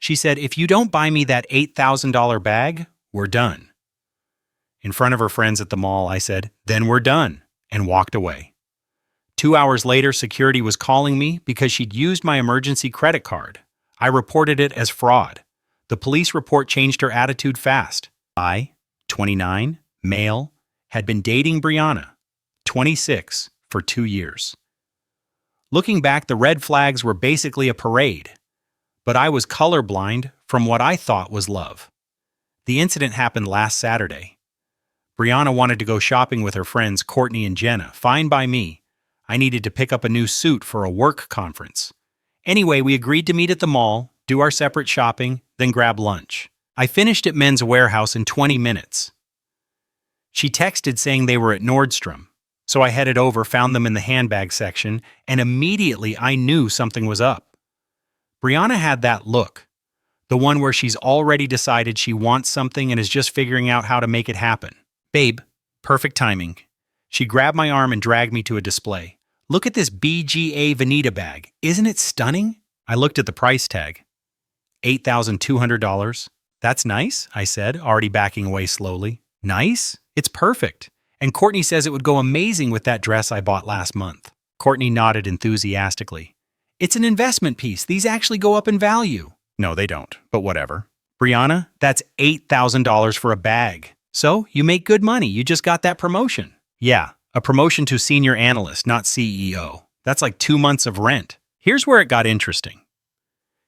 She said, "If you don't buy me that $8,000 bag, we're done." In front of her friends at the mall, I said, "Then we're done," and walked away. 2 hours later, security was calling me because she'd used my emergency credit card. I reported it as fraud. The police report changed her attitude fast. I, 29, male, had been dating Brianna, 26, for 2 years. Looking back, the red flags were basically a parade, but I was colorblind from what I thought was love. The incident happened last Saturday. Brianna wanted to go shopping with her friends Courtney and Jenna. Fine by me. I needed to pick up a new suit for a work conference. Anyway, we agreed to meet at the mall, do our separate shopping, then grab lunch. I finished at Men's Warehouse in 20 minutes. She texted saying they were at Nordstrom, so I headed over, found them in the handbag section, and immediately I knew something was up. Brianna had that look, the one where she's already decided she wants something and is just figuring out how to make it happen. "Babe, perfect timing." She grabbed my arm and dragged me to a display. "Look at this BGA Veneta bag. Isn't it stunning?" I looked at the price tag. $8,200. "That's nice," I said, already backing away slowly. "Nice? It's perfect. And Courtney says it would go amazing with that dress I bought last month." Courtney nodded enthusiastically. "It's an investment piece. These actually go up in value." "No, they don't, but whatever." "Brianna, that's $8,000 for a bag. So, you make good money. You just got that promotion." "Yeah, a promotion to senior analyst, not CEO. That's like 2 months of rent." Here's where it got interesting.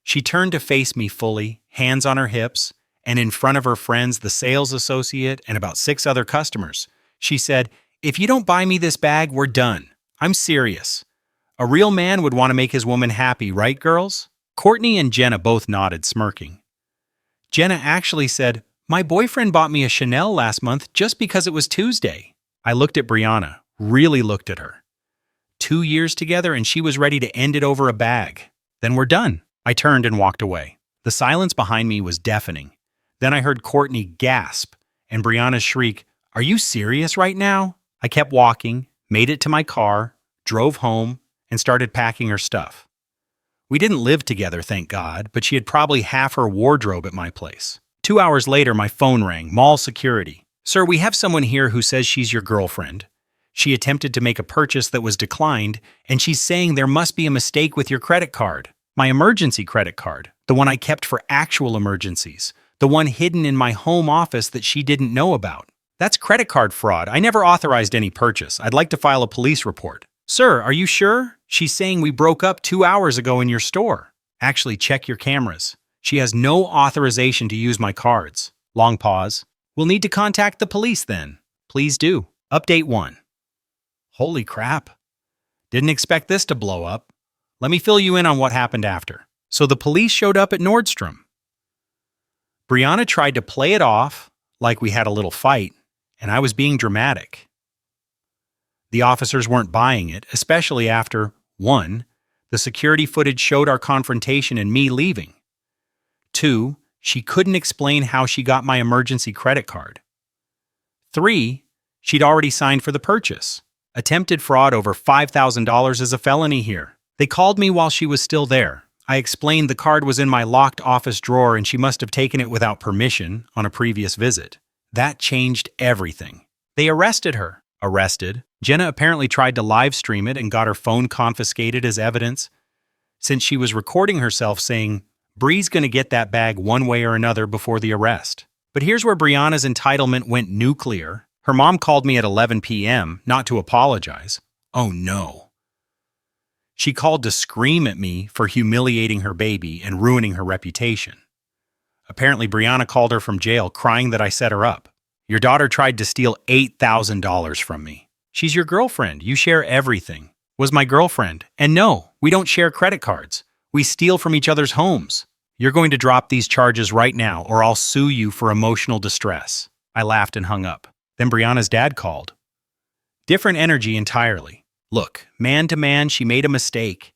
She turned to face me fully, hands on her hips, and in front of her friends, the sales associate, and about 6 other customers. She said, "If you don't buy me this bag, we're done. I'm serious. A real man would want to make his woman happy, right, girls?" Courtney and Jenna both nodded, smirking. Jenna actually said, "My boyfriend bought me a Chanel last month just because it was Tuesday." I looked at Brianna, really looked at her. 2 years together and she was ready to end it over a bag. "Then we're done." I turned and walked away. The silence behind me was deafening. Then I heard Courtney gasp and Brianna's shriek, "Are you serious right now?" I kept walking, made it to my car, drove home, and started packing her stuff. We didn't live together, thank God, but she had probably half her wardrobe at my place. 2 hours later, my phone rang, mall security. "Sir, we have someone here who says she's your girlfriend. She attempted to make a purchase that was declined, and she's saying there must be a mistake with your credit card. My emergency credit card, the one I kept for actual emergencies, the one hidden in my home office that she didn't know about. That's credit card fraud. I never authorized any purchase. I'd like to file a police report." "Sir, are you sure? She's saying we broke up 2 hours ago in your store." "Actually, check your cameras. She has no authorization to use my cards." Long pause. "We'll need to contact the police then." "Please do." Update 1. Holy crap. Didn't expect this to blow up. Let me fill you in on what happened after. So the police showed up at Nordstrom. Brianna tried to play it off like we had a little fight, and I was being dramatic. The officers weren't buying it, especially after, 1, the security footage showed our confrontation and me leaving. 2, she couldn't explain how she got my emergency credit card. 3, she'd already signed for the purchase. Attempted fraud over $5,000 is a felony here. They called me while she was still there. I explained the card was in my locked office drawer and she must have taken it without permission on a previous visit. That changed everything. They arrested her. Arrested. Jenna apparently tried to live stream it and got her phone confiscated as evidence, since she was recording herself saying, "Bree's gonna get that bag one way or another before the arrest." But here's where Brianna's entitlement went nuclear. Her mom called me at 11 p.m., not to apologize. Oh no. She called to scream at me for humiliating her baby and ruining her reputation. Apparently, Brianna called her from jail crying that I set her up. "Your daughter tried to steal $8,000 from me. She's your girlfriend. You share everything." Was my girlfriend. And no, we don't share credit cards. We steal from each other's homes. "You're going to drop these charges right now or I'll sue you for emotional distress." I laughed and hung up. Then Brianna's dad called. Different energy entirely. "Look, man to man, she made a mistake.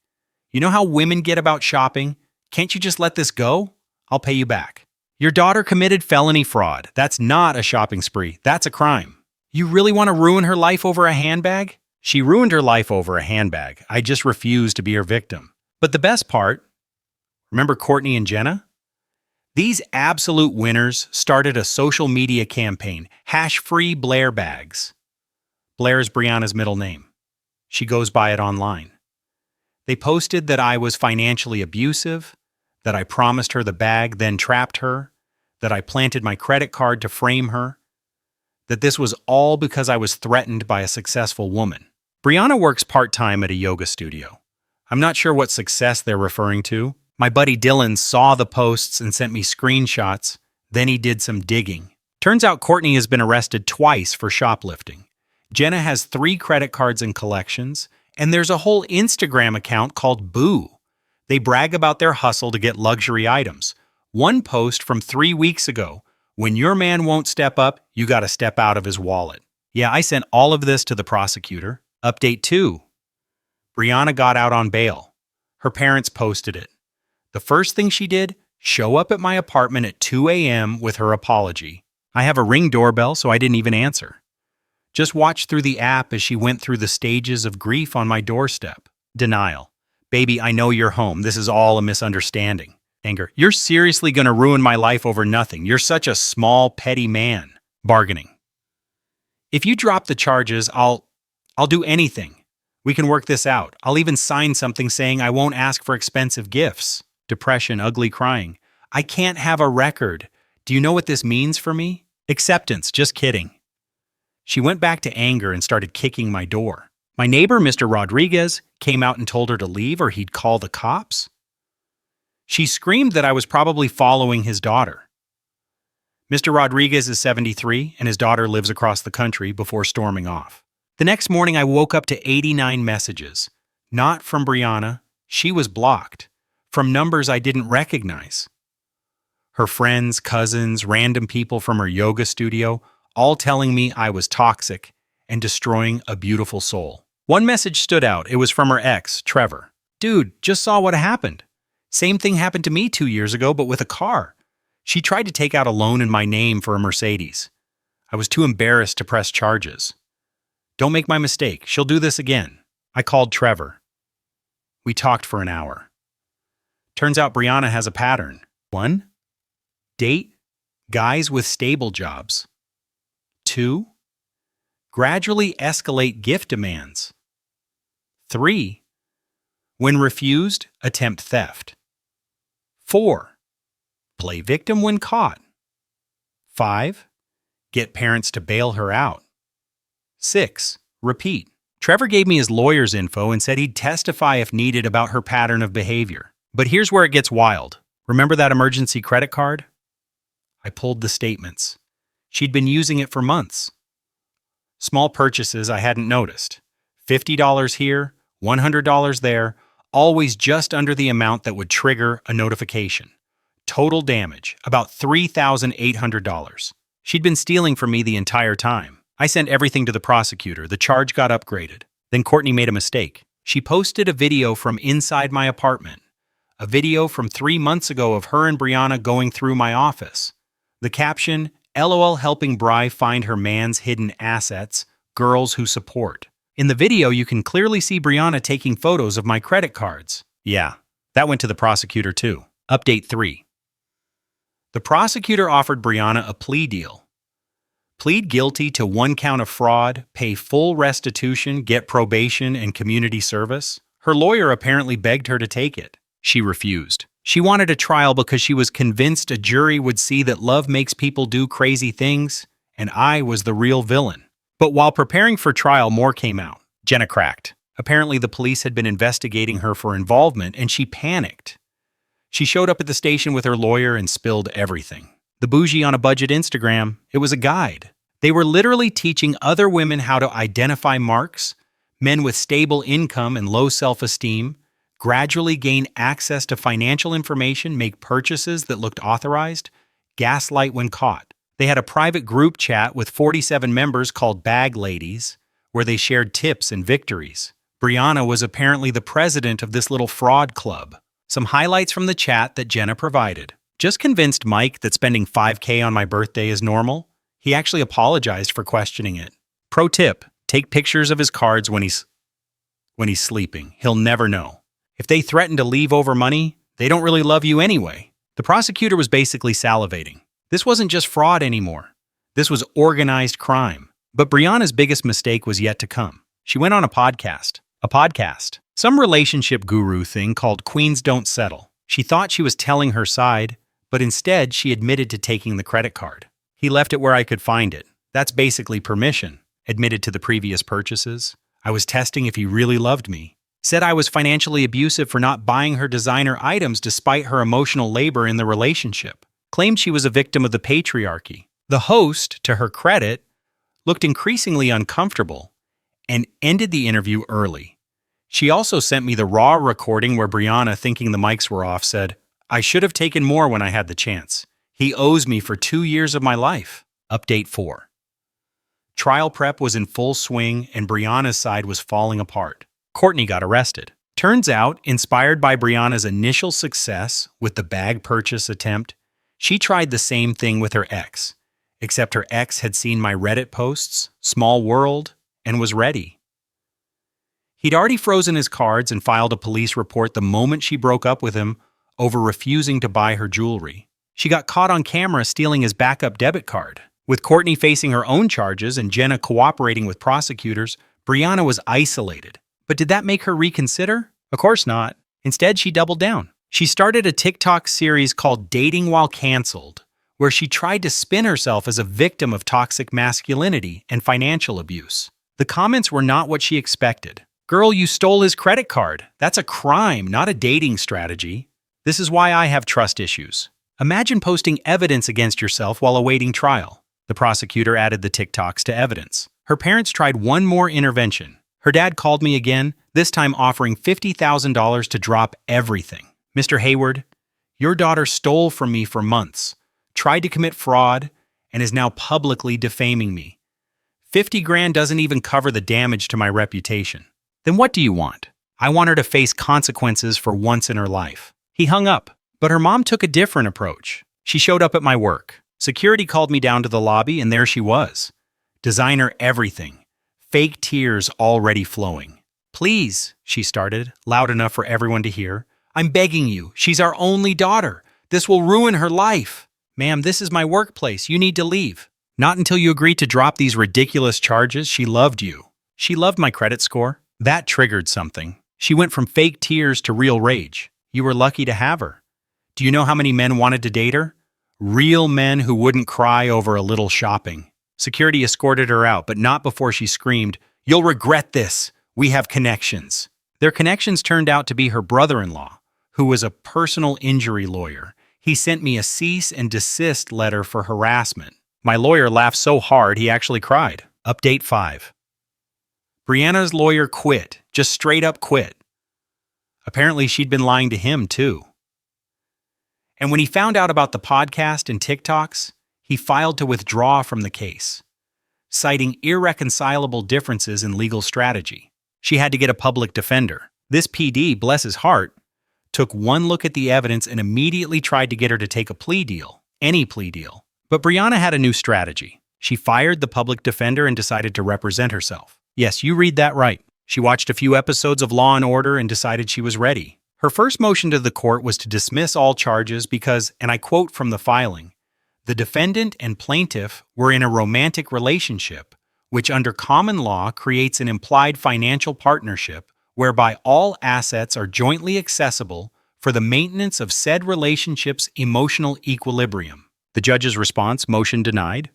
You know how women get about shopping? Can't you just let this go? I'll pay you back. Your daughter committed felony fraud. That's not a shopping spree. That's a crime. You really want to ruin her life over a handbag?" She ruined her life over a handbag. I just refused to be her victim. But the best part, remember Courtney and Jenna? These absolute winners started a social media campaign, #free Blair bags. Blair is Brianna's middle name. She goes by it online. They posted that I was financially abusive, that I promised her the bag, then trapped her, that I planted my credit card to frame her, that this was all because I was threatened by a successful woman. Brianna works part-time at a yoga studio. I'm not sure what success they're referring to. My buddy Dylan saw the posts and sent me screenshots. Then he did some digging. Turns out Courtney has been arrested twice for shoplifting. Jenna has 3 credit cards and collections, and there's a whole Instagram account called Boo. They brag about their hustle to get luxury items. One post from 3 weeks ago, when your man won't step up, you gotta step out of his wallet. Yeah, I sent all of this to the prosecutor. Update 2. Brianna got out on bail. Her parents posted it. The first thing she did, show up at my apartment at 2 a.m. with her apology. I have a Ring doorbell, so I didn't even answer. Just watched through the app as she went through the stages of grief on my doorstep. Denial. Baby, I know you're home. This is all a misunderstanding. Anger. You're seriously gonna ruin my life over nothing. You're such a small, petty man. Bargaining. If you drop the charges, I'll do anything. We can work this out. I'll even sign something saying I won't ask for expensive gifts. Depression, ugly crying. I can't have a record. Do you know what this means for me? Acceptance, just kidding. She went back to anger and started kicking my door. My neighbor, Mr. Rodriguez, came out and told her to leave or he'd call the cops. She screamed that I was probably following his daughter. Mr. Rodriguez is 73 and his daughter lives across the country before storming off. The next morning I woke up to 89 messages. Not from Brianna, she was blocked. From numbers I didn't recognize. Her friends, cousins, random people from her yoga studio, all telling me I was toxic and destroying a beautiful soul. One message stood out. It was from her ex, Trevor. Dude, just saw what happened. Same thing happened to me 2 years ago, but with a car. She tried to take out a loan in my name for a Mercedes. I was too embarrassed to press charges. Don't make my mistake. She'll do this again. I called Trevor. We talked for an hour. Turns out Brianna has a pattern. 1. Date guys with stable jobs. 2. Gradually escalate gift demands. 3. When refused, attempt theft. 4. Play victim when caught. 5. Get parents to bail her out. 6. Repeat. Trevor gave me his lawyer's info and said he'd testify if needed about her pattern of behavior. But here's where it gets wild. Remember that emergency credit card? I pulled the statements. She'd been using it for months. Small purchases I hadn't noticed. $50 here, $100 there, always just under the amount that would trigger a notification. Total damage, about $3,800. She'd been stealing from me the entire time. I sent everything to the prosecutor. The charge got upgraded. Then Courtney made a mistake. She posted a video from inside my apartment. A video from 3 months ago of her and Brianna going through my office. The caption, LOL helping Bri find her man's hidden assets, girls who support. In the video, you can clearly see Brianna taking photos of my credit cards. Yeah, that went to the prosecutor too. Update 3. The prosecutor offered Brianna a plea deal. Plead guilty to 1 count of fraud, pay full restitution, get probation and community service. Her lawyer apparently begged her to take it. She refused. She wanted a trial because she was convinced a jury would see that love makes people do crazy things, and I was the real villain. But while preparing for trial, more came out. Jenna cracked. Apparently the police had been investigating her for involvement, and she panicked. She showed up at the station with her lawyer and spilled everything. The bougie on a budget Instagram, it was a guide. They were literally teaching other women how to identify marks, men with stable income and low self-esteem, gradually gain access to financial information, make purchases that looked authorized, gaslight when caught. They had a private group chat with 47 members called Bag Ladies, where they shared tips and victories. Brianna was apparently the president of this little fraud club. Some highlights from the chat that Jenna provided. Just convinced Mike that spending $5K on my birthday is normal. He actually apologized for questioning it. Pro tip, take pictures of his cards when he's sleeping. He'll never know. If they threaten to leave over money, they don't really love you anyway. The prosecutor was basically salivating. This wasn't just fraud anymore. This was organized crime. But Brianna's biggest mistake was yet to come. She went on a podcast. Some relationship guru thing called Queens Don't Settle. She thought she was telling her side, but instead she admitted to taking the credit card. He left it where I could find it. That's basically permission. Admitted to the previous purchases. I was testing if he really loved me. Said I was financially abusive for not buying her designer items despite her emotional labor in the relationship. Claimed she was a victim of the patriarchy. The host, to her credit, looked increasingly uncomfortable and ended the interview early. She also sent me the raw recording where Brianna, thinking the mics were off, said, "I should have taken more when I had the chance. He owes me for 2 years of my life." Update 4. Trial prep was in full swing and Brianna's side was falling apart. Courtney got arrested. Turns out, inspired by Brianna's initial success with the bag purchase attempt, she tried the same thing with her ex. Except her ex had seen my Reddit posts, Small World, and was ready. He'd already frozen his cards and filed a police report the moment she broke up with him over refusing to buy her jewelry. She got caught on camera stealing his backup debit card. With Courtney facing her own charges and Jenna cooperating with prosecutors, Brianna was isolated. But did that make her reconsider? Of course not. Instead, she doubled down. She started a TikTok series called Dating While Cancelled, where she tried to spin herself as a victim of toxic masculinity and financial abuse. The comments were not what she expected. "Girl, you stole his credit card. That's a crime, not a dating strategy. This is why I have trust issues. Imagine posting evidence against yourself while awaiting trial." The prosecutor added the TikToks to evidence. Her parents tried one more intervention. Her dad called me again, this time offering $50,000 to drop everything. "Mr. Hayward, your daughter stole from me for months, tried to commit fraud, and is now publicly defaming me. 50 grand doesn't even cover the damage to my reputation." "Then what do you want?" "I want her to face consequences for once in her life." He hung up, but her mom took a different approach. She showed up at my work. Security called me down to the lobby, and there she was. Designer everything. Fake tears already flowing. "Please," she started, loud enough for everyone to hear. "I'm begging you. She's our only daughter. This will ruin her life." "Ma'am, this is my workplace. You need to leave." "Not until you agree to drop these ridiculous charges. She loved you." She loved my credit score. That triggered something. She went from fake tears to real rage. You were lucky to have her. Do you know how many men wanted to date her? Real men who wouldn't cry over a little shopping. Security escorted her out, but not before she screamed, "You'll regret this. We have connections." Their connections turned out to be her brother-in-law, who was a personal injury lawyer. He sent me a cease and desist letter for harassment. My lawyer laughed so hard he actually cried. Update 5. Brianna's lawyer quit, just straight up quit. Apparently she'd been lying to him too. And when he found out about the podcast and TikToks, he filed to withdraw from the case, citing irreconcilable differences in legal strategy. She had to get a public defender. This PD, bless his heart, took one look at the evidence and immediately tried to get her to take a plea deal, any plea deal. But Brianna had a new strategy. She fired the public defender and decided to represent herself. Yes, you read that right. She watched a few episodes of Law & Order and decided she was ready. Her first motion to the court was to dismiss all charges because, and I quote from the filing, "The defendant and plaintiff were in a romantic relationship, which under common law creates an implied financial partnership whereby all assets are jointly accessible for the maintenance of said relationship's emotional equilibrium." The judge's response, motion denied.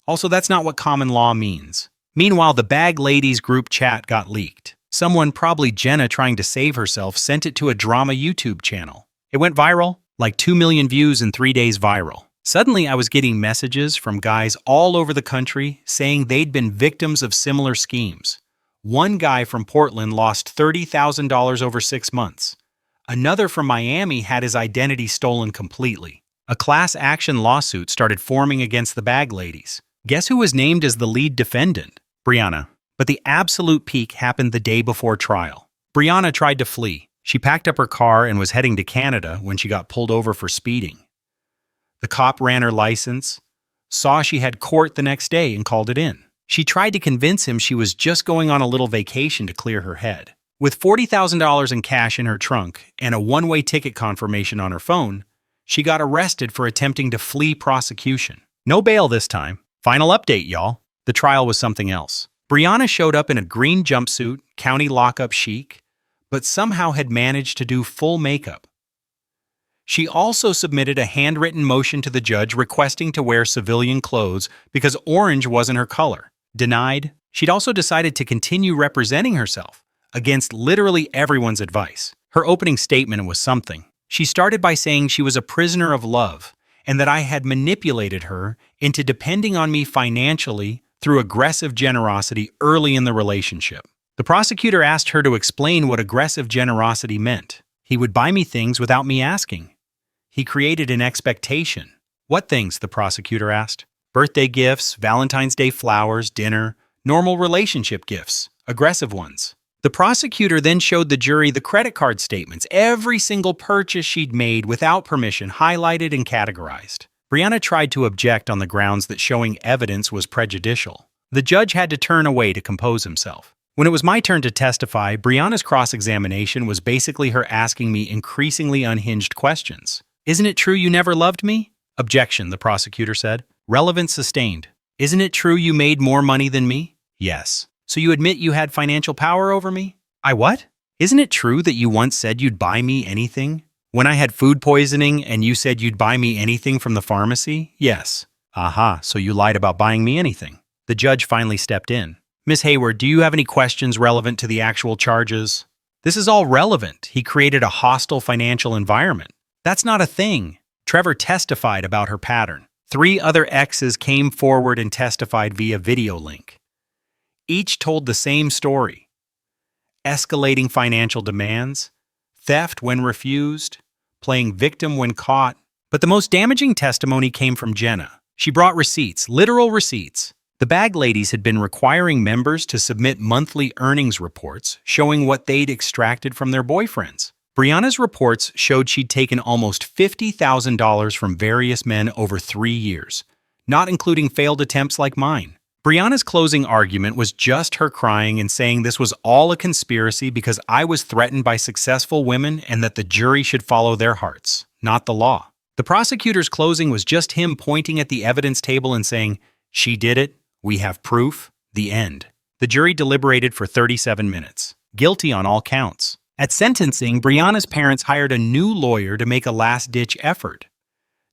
Also, that's not what common law means. Meanwhile, the Bag Ladies group chat got leaked. Someone, probably Jenna trying to save herself, sent it to a drama YouTube channel. It went viral, like 2 million views in 3 days viral. Suddenly, I was getting messages from guys all over the country saying they'd been victims of similar schemes. One guy from Portland lost $30,000 over 6 months. Another from Miami had his identity stolen completely. A class action lawsuit started forming against the Bag Ladies. Guess who was named as the lead defendant? Brianna. But the absolute peak happened the day before trial. Brianna tried to flee. She packed up her car and was heading to Canada when she got pulled over for speeding. The cop ran her license, saw she had court the next day, and called it in. She tried to convince him she was just going on a little vacation to clear her head. With $40,000 in cash in her trunk and a one-way ticket confirmation on her phone, She got arrested for attempting to flee prosecution. No bail this time. Final update, y'all. The trial was something else. Brianna showed up in a green jumpsuit, county lockup chic, but somehow had managed to do full makeup. She also submitted a handwritten motion to the judge requesting to wear civilian clothes because orange wasn't her color. Denied. She'd also decided to continue representing herself, against literally everyone's advice. Her opening statement was something. She started by saying she was a prisoner of love and that I had manipulated her into depending on me financially through aggressive generosity early in the relationship. The prosecutor asked her to explain what aggressive generosity meant. He would buy me things without me asking. He created an expectation. What things? The prosecutor asked. Birthday gifts, Valentine's Day flowers, dinner, normal relationship gifts, aggressive ones. The prosecutor then showed the jury the credit card statements, every single purchase she'd made without permission, highlighted and categorized. Brianna tried to object on the grounds that showing evidence was prejudicial. The judge had to turn away to compose himself. When it was my turn to testify, Brianna's cross-examination was basically her asking me increasingly unhinged questions. Isn't it true you never loved me? Objection, the prosecutor said. Relevance sustained. Isn't it true you made more money than me? Yes. So you admit you had financial power over me? I what? Isn't it true that you once said you'd buy me anything? When I had food poisoning and you said you'd buy me anything from the pharmacy? Yes. Aha, so you lied about buying me anything. The judge finally stepped in. Miss Hayward, do you have any questions relevant to the actual charges? This is all relevant. He created a hostile financial environment. That's not a thing. Trevor testified about her pattern. 3 other exes came forward and testified via video link. Each told the same story. Escalating financial demands, theft when refused, playing victim when caught. But the most damaging testimony came from Jenna. She brought receipts, literal receipts. The bag ladies had been requiring members to submit monthly earnings reports showing what they'd extracted from their boyfriends. Brianna's reports showed she'd taken almost $50,000 from various men over 3 years, not including failed attempts like mine. Brianna's closing argument was just her crying and saying this was all a conspiracy because I was threatened by successful women and that the jury should follow their hearts, not the law. The prosecutor's closing was just him pointing at the evidence table and saying, "She did it, we have proof, the end." The jury deliberated for 37 minutes. Guilty on all counts. At sentencing, Brianna's parents hired a new lawyer to make a last-ditch effort.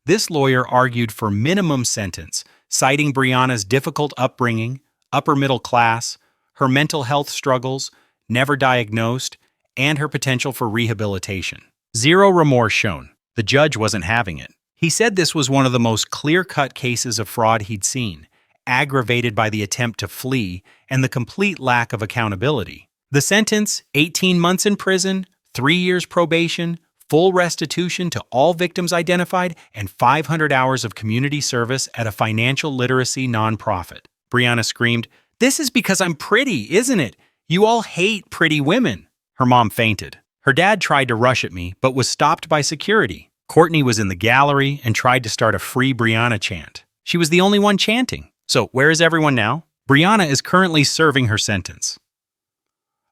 This lawyer argued for minimum sentence, citing Brianna's difficult upbringing, upper middle class, her mental health struggles, never diagnosed, and her potential for rehabilitation. Zero remorse shown. The judge wasn't having it. He said this was one of the most clear-cut cases of fraud he'd seen, aggravated by the attempt to flee and the complete lack of accountability. The sentence, 18 months in prison, 3 years probation, full restitution to all victims identified, and 500 hours of community service at a financial literacy nonprofit. Brianna screamed, "This is because I'm pretty, isn't it? You all hate pretty women." Her mom fainted. Her dad tried to rush at me, but was stopped by security. Courtney was in the gallery and tried to start a Free Brianna chant. She was the only one chanting. So where is everyone now? Brianna is currently serving her sentence.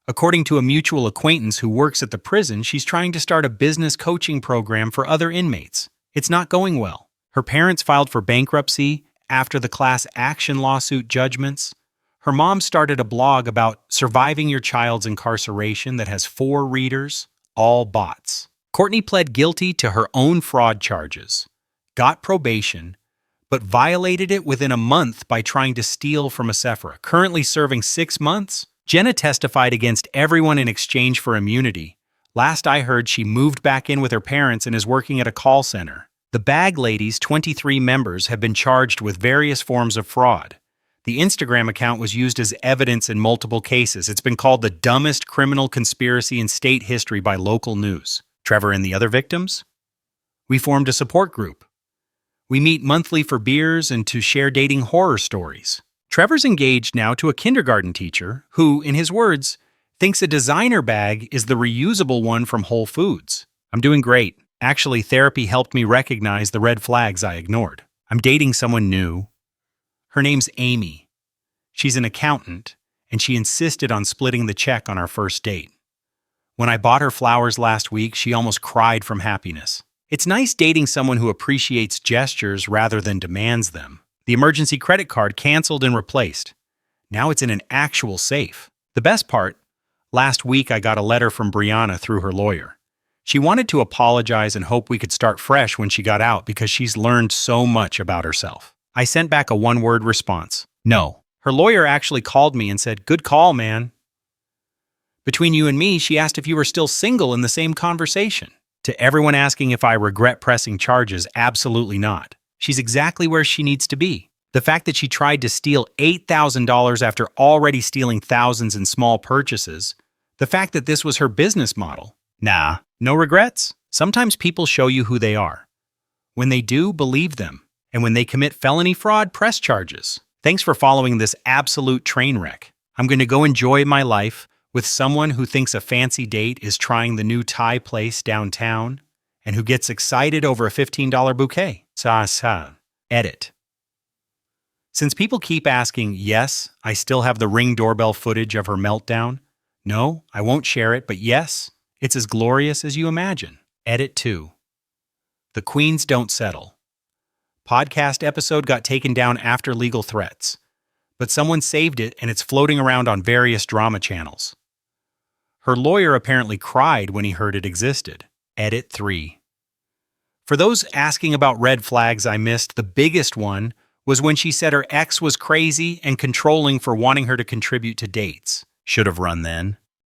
According to a mutual acquaintance who works at the prison, she's trying to start a business coaching program for other inmates. It's not going well. Her parents filed for bankruptcy after the class action lawsuit judgments. Her mom started a blog about surviving your child's incarceration that has 4 readers, all bots. Courtney pled guilty to her own fraud charges, got probation, but violated it within a month by trying to steal from a Sephora, currently serving 6 months. Jenna testified against everyone in exchange for immunity. Last I heard, she moved back in with her parents and is working at a call center. The bag ladies, 23 members, have been charged with various forms of fraud. The Instagram account was used as evidence in multiple cases. It's been called the dumbest criminal conspiracy in state history by local news. Trevor and the other victims? We formed a support group. We meet monthly for beers and to share dating horror stories. Trevor's engaged now to a kindergarten teacher who, in his words, thinks a designer bag is the reusable one from Whole Foods. I'm doing great. Actually, therapy helped me recognize the red flags I ignored. I'm dating someone new. Her name's Amy. She's an accountant, and she insisted on splitting the check on our first date. When I bought her flowers last week, she almost cried from happiness. It's nice dating someone who appreciates gestures rather than demands them. The emergency credit card canceled and replaced. Now it's in an actual safe. The best part, last week I got a letter from Brianna through her lawyer. She wanted to apologize and hope we could start fresh when she got out because she's learned so much about herself. I sent back a one-word response. No. Her lawyer actually called me and said, "Good call, man." Between you and me, she asked if you were still single in the same conversation. To everyone asking if I regret pressing charges, absolutely not. She's exactly where she needs to be. The fact that she tried to steal $8,000 after already stealing thousands in small purchases, the fact that this was her business model. Nah, no regrets. Sometimes people show you who they are. When they do, believe them. And when they commit felony fraud, press charges. Thanks for following this absolute train wreck. I'm going to go enjoy my life with someone who thinks a fancy date is trying the new Thai place downtown and who gets excited over a $15 bouquet. Edit. Since people keep asking, yes, I still have the Ring doorbell footage of her meltdown. No, I won't share it, but yes, it's as glorious as you imagine. Edit 2. The Queens Don't Settle. Podcast episode got taken down after legal threats, but someone saved it and it's floating around on various drama channels. Her lawyer apparently cried when he heard it existed. Edit 3. For those asking about red flags I missed, the biggest one was when she said her ex was crazy and controlling for wanting her to contribute to dates. Should have run then.